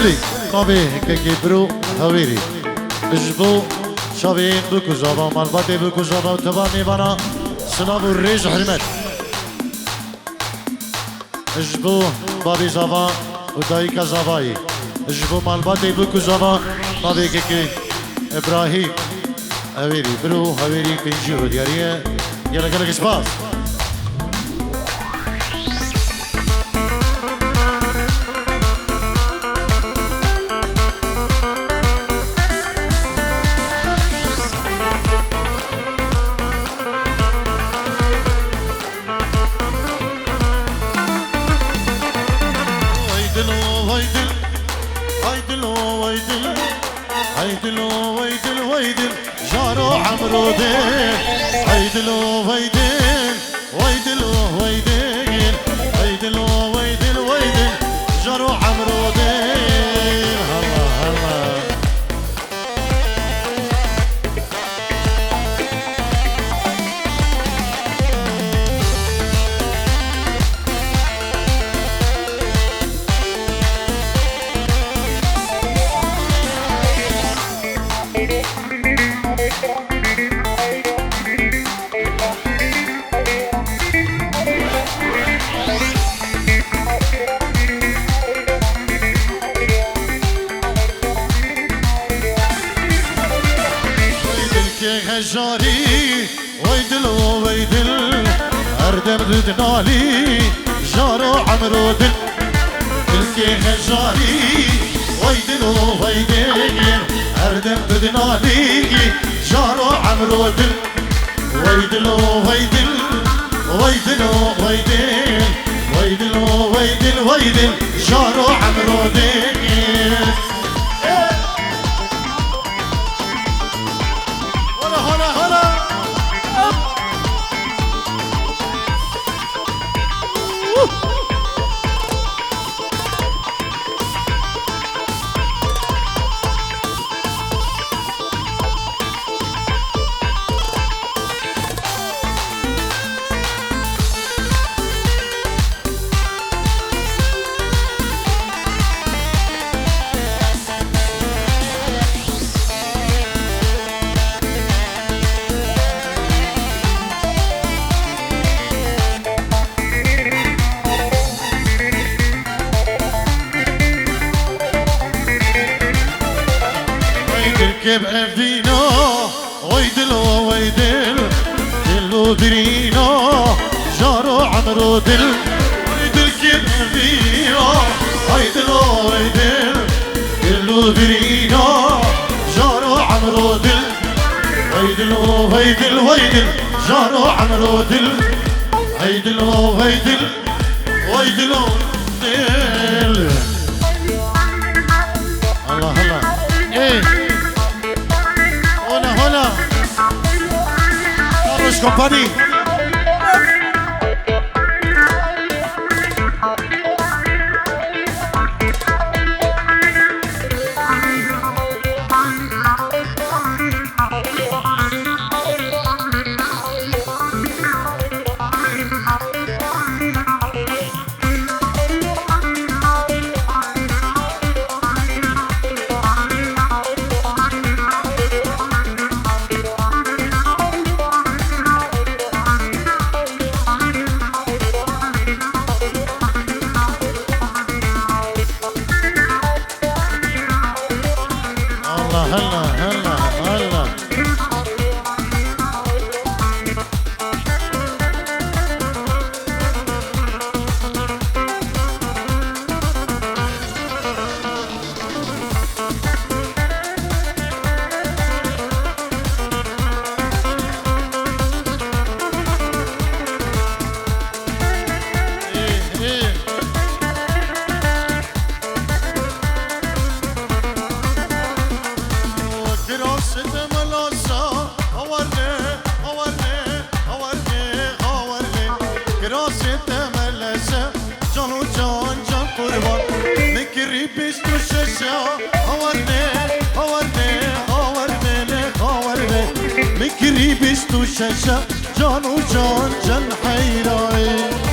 بلي نبي هيك برو هويري اجبو شابين بكو جابا مالباتي بكو جابا تباني بنا سنابو الريج حرمت اجبو بابي جابا ودايكا جاباي اجبو مالباتي بكو جابا نبي هيك ابراهيم هويري برو هويري بنجيرو دياريه يلا قالك سباس ويدل جارو عمرو دين ويدلو ويدل ويدلو ويدل ويدلو ويدل ويدل جارو عمرو دين هلا هلا جاري ويدل ويدل اردم ردنالي جارو عمرو دل الكي جاري ويدل ويدل اردم ردنالي جارو عمرو دل ويدل ويدل ويدل ويدل ويدل ويدل ويدل جارو عمرو دل كيف أفينا ويدل ويدل دلو درينا جارو عمرو دل ويدل كيف أفينا ويدل ويدل دلو درينا جارو عمرو دل ويدل ويدل ويدل جارو عمرو دل ويدل ويدل ويدل دل الله هلا ايه Hola, Carlos Company. هلا هلا هلا مكري بستو شاشة جانو جان جن حيراي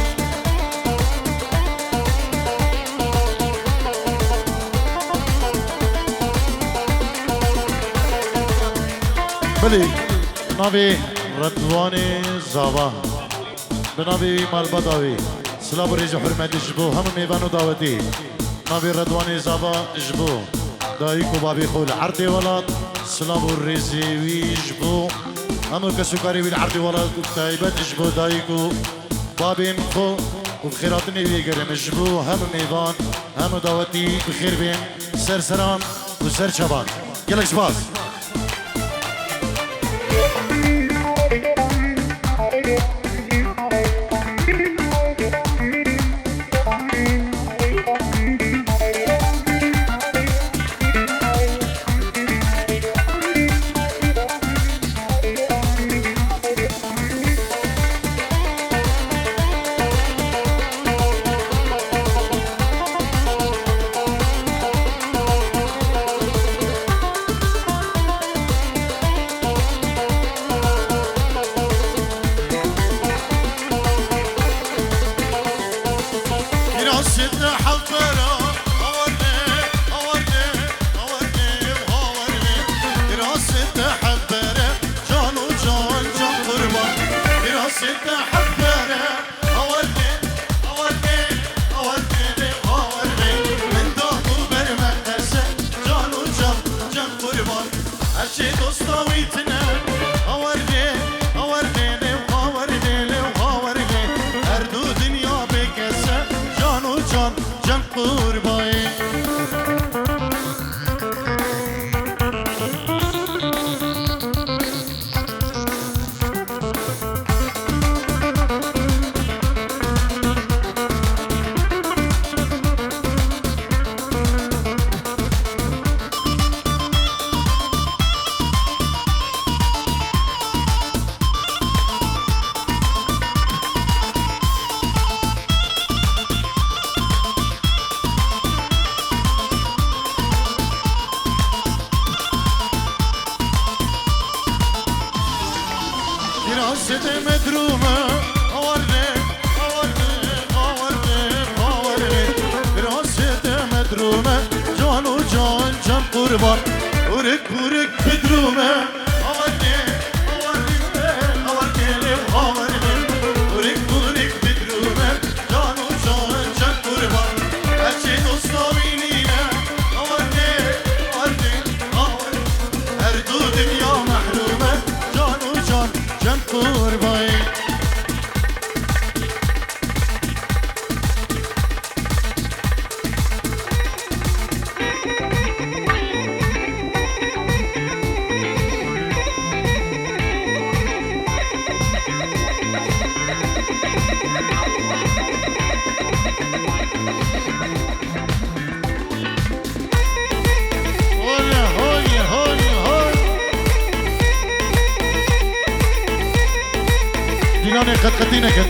بلی ناوی رضوان زاوا بناوی مالبداوی سلام ریز حرمت جبو هم میوانو دعوتی ناوی رضوان زاوا جبو دایکو بابی خول عرض ولاد سلام ریزی جبو هم کسوکاری ویل عرض ولاد تایبت جبو دایکو بابین خو وبخيراتني بيقرم جبو هم ميدان هم دعوتي بخير بين سرسران وسر شبان يلا شباز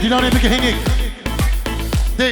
ديلاني بك هينيك دي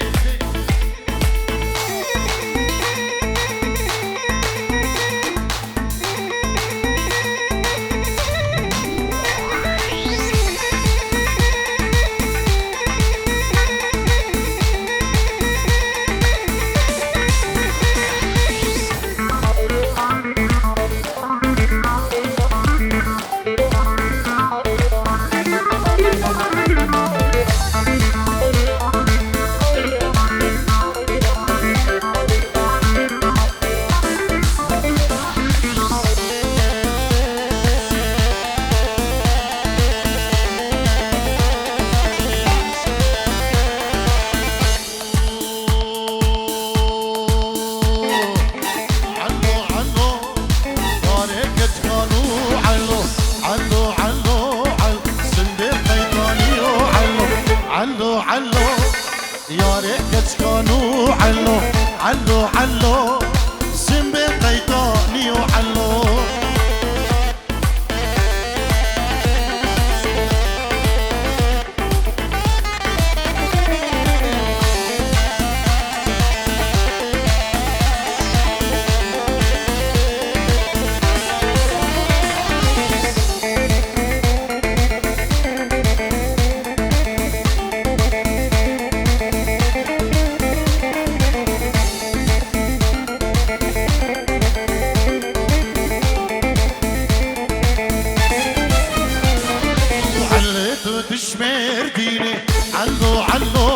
شمردینه علو علو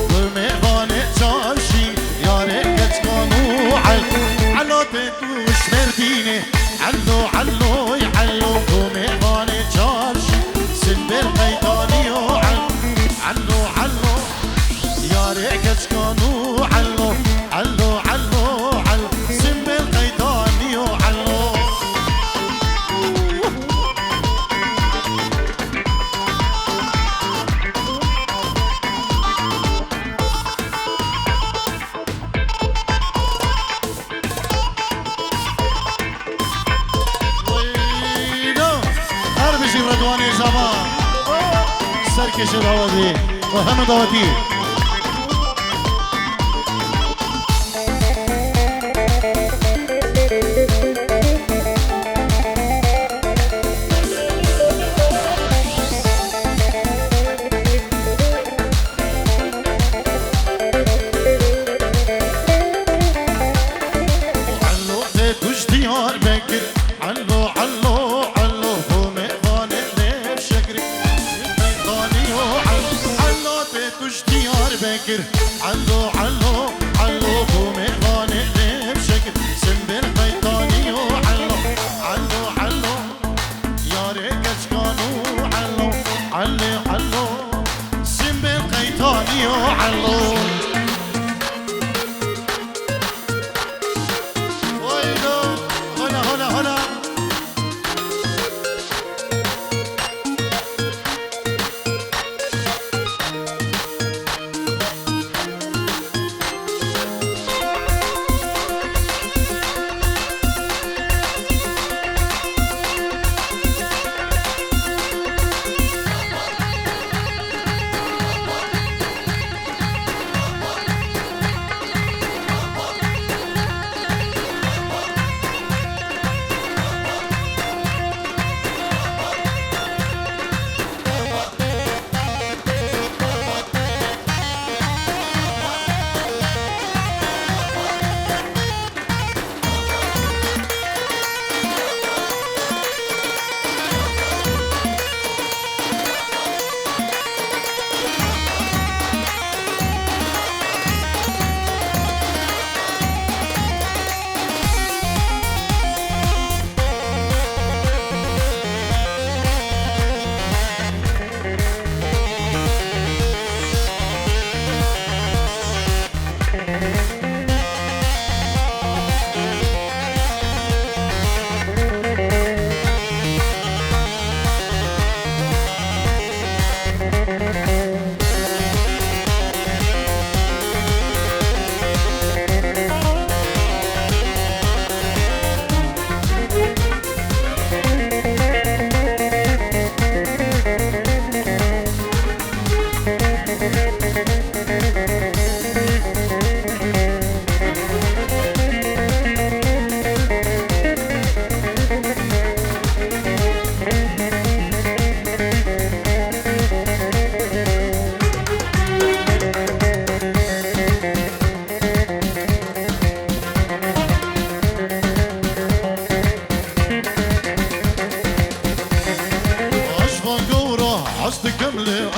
بمیوان چاشی یاره کچکانو علو تو شمردینه علو علو علو بمیوان چاشی سنبر قیدانی علو علو یاره کچکانو علو علو علو علو سنبر قیدانی علو ردواني زمان سركش دعوتي وهم دعوتي علو تدوش ديار بكر علو علو بكر علو علو علو بوميوان اللي بشكل سنبر قيطاني علو علو علو يا ريكش كانوا علو علو علو سنبر قيطاني علو ويلو هلا هلا هلا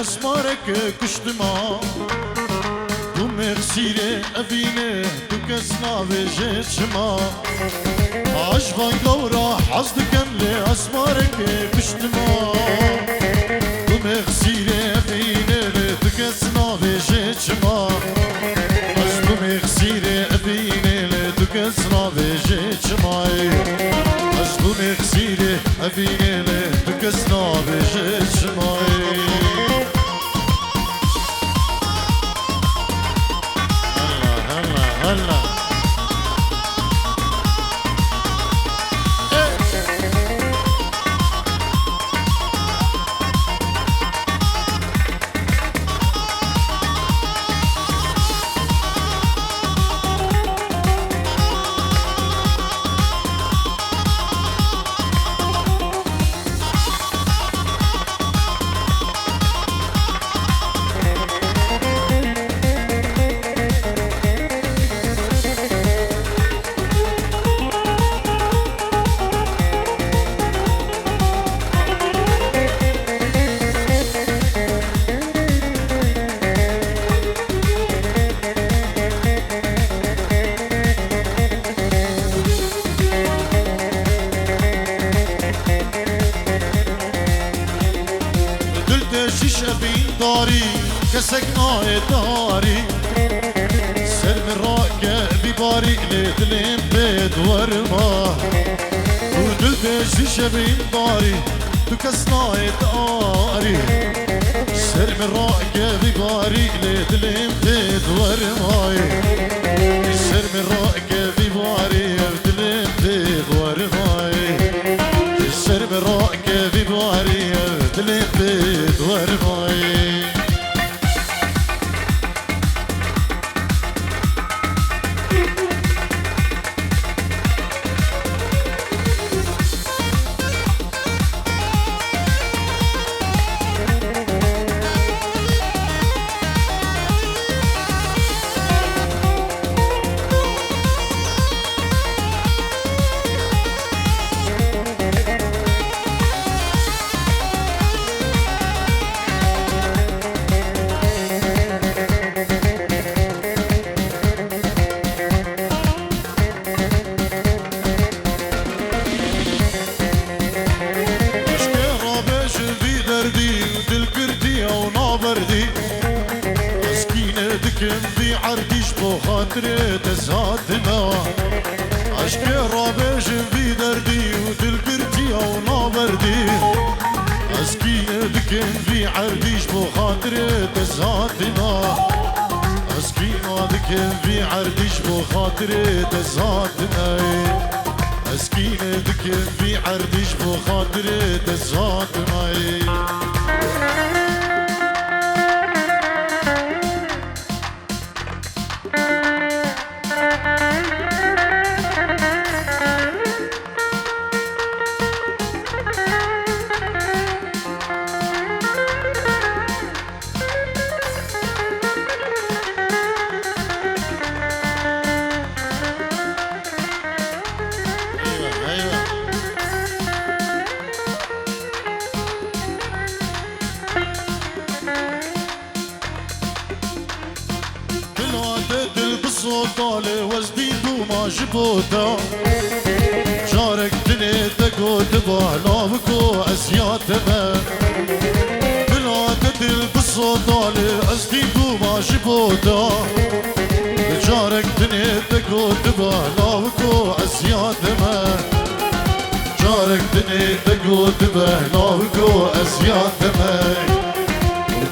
اسمارك كشتما تو مغسيري افيني تو كسنا بجيشما عجبان قورا حصد كملي اسمارك كشتما تو مغسيري افيني تو كسنا بجيشما تو مغسيري افيني تو كسنا بجيشما تو مغسيري افيني تو كسنا بجيشما هلا شبین داری کسک نای داری سر من راکه بیباری لیدلیم بدور ما و دل بجی شبین داری تو کس نای داری سر من راکه بیباری لیدلیم بدور مای سر من راکه بیباری لیدلیم بدور مای سر من راکه بیباری لیدلیم بدور مای خاطري تزهاتنا عشق رابش في دردي ودل قرتي او نابردي اسكي دكن في عرديش بو خاطري تزهاتنا اسكي دكن في عرديش بو خاطري تزهاتنا اسكي دكن في عرديش بو خاطري تزهاتنا طالع وزديد وما جبوتا جارك دني تقو تبهلابك وأسيات تمام بلادة البصو طالع وزديد وما جبوتا جارك دني تقو تبهلابك وأسيات تمام جارك دني تقو تبهلابك وأسيات تمام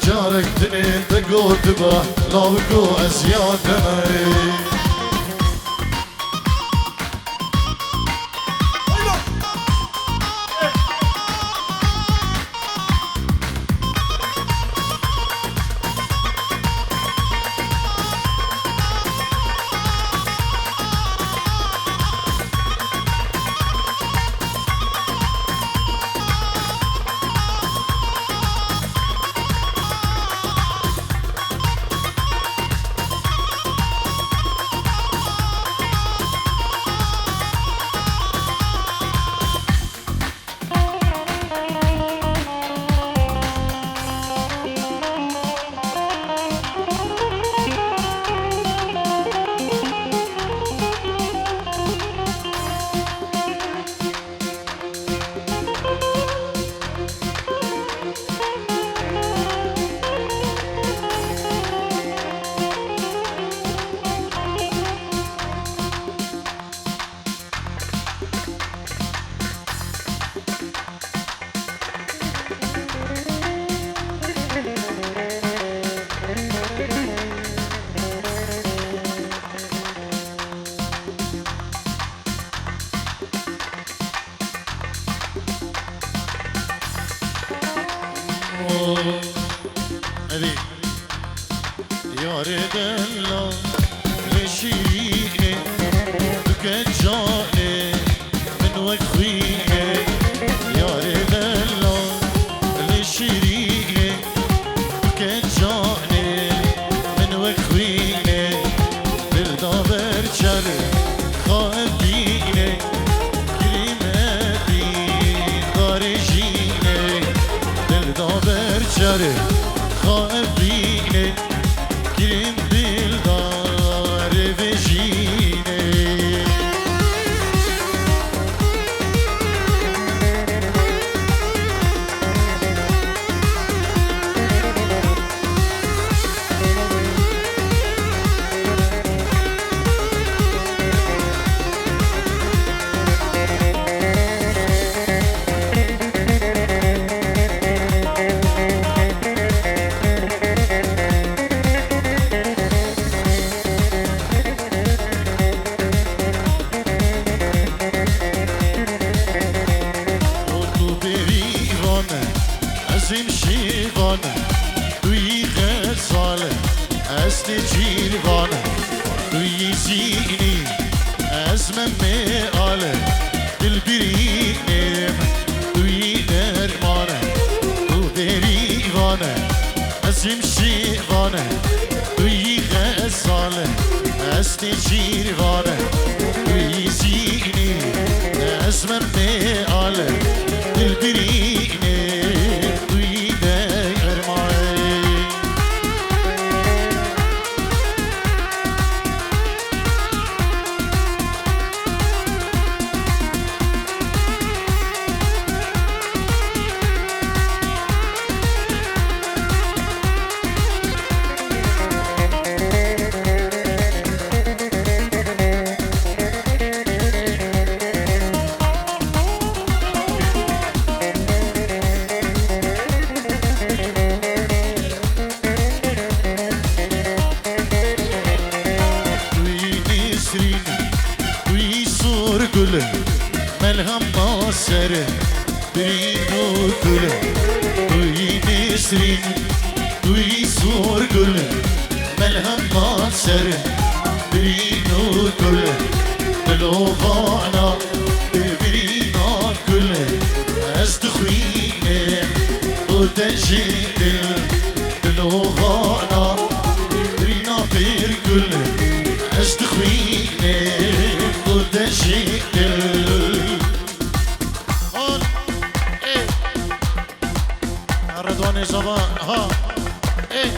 جارك دني تقو تبهلابك وأسيات تمام هذي يا ريت الله لشيني بكت جاني من وقفيني يا ريت الله لشيني بكت جاني من وقفيني بالدابر شر خاطيني كلماتي دارجيني بالدابر شر خاطيني كلم بالدار بجيني ازم شیوانه توی غزاله است جیروانه توی زینی از من میاله دل برینم توی درمانه تو دریوانه ازم شیوانه توی غزاله است جیروانه توی زینی از من میاله دل برینم توی درمانه ملهم ناصره برینو گله توی نسرین توی سور گله ملهم ناصره برینو گله دلوغانا برینا گله از دخوینه و تجیدل دلوغانا برینا بیر گله از دخوینه و تجیدل رضوان زبان ها ايه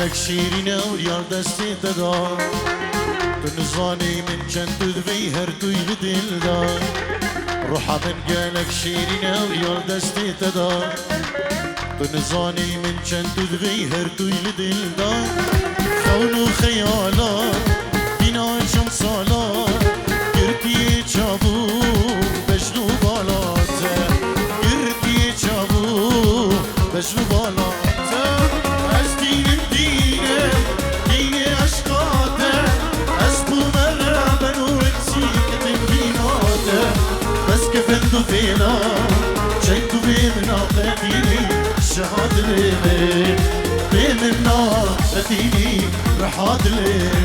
لك شيرين وريال دستي تدار تنزاني من جنت ذبيهر توي دار روحا من قالك شيرين وريال دستي تدار تنزاني من جنت ذبيهر توي دار خون خيالات بنا شمسالات قرتي جابو بجنو بالاته قرتي جابو بجنو بالاته از دین دینه دین عشقاته از تو مغربن و اکسیکت بیناته بس کفندو فینا چنکو بیمنا قدینی شهاد لیمه بیمنا قدینی رحاد لیمه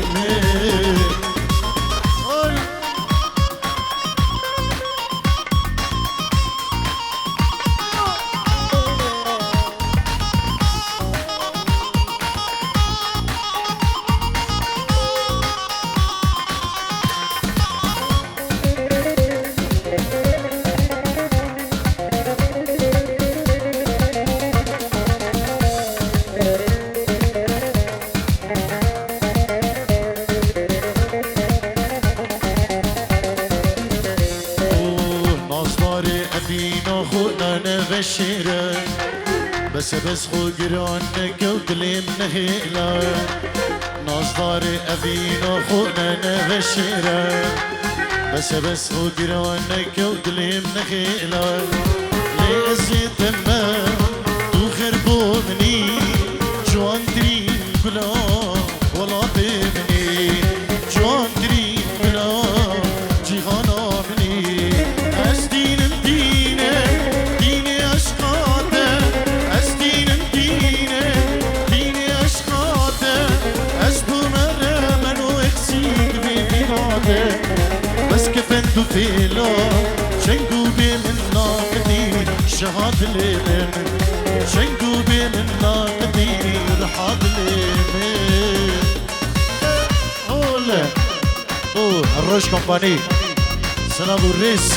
بس خو گرانك ودلي منهيلا نصداري أبينا خونا نبشرا بس خو گرانك ودلي منهيلا لأزيت ما تخربو مني جوان درين بلا ولا بمني جوان درين بلا جيغانا مني أسدين دينه ديني أشقاته أسدين ديني أشقاته أسبو مرة منو اكسيد بمناته بس كفندو فيلا شنقو بمنا قدير شهاد لمن شنقو بمنا قدير رحاد لمن أوه الرش كومباني سلام الرئيس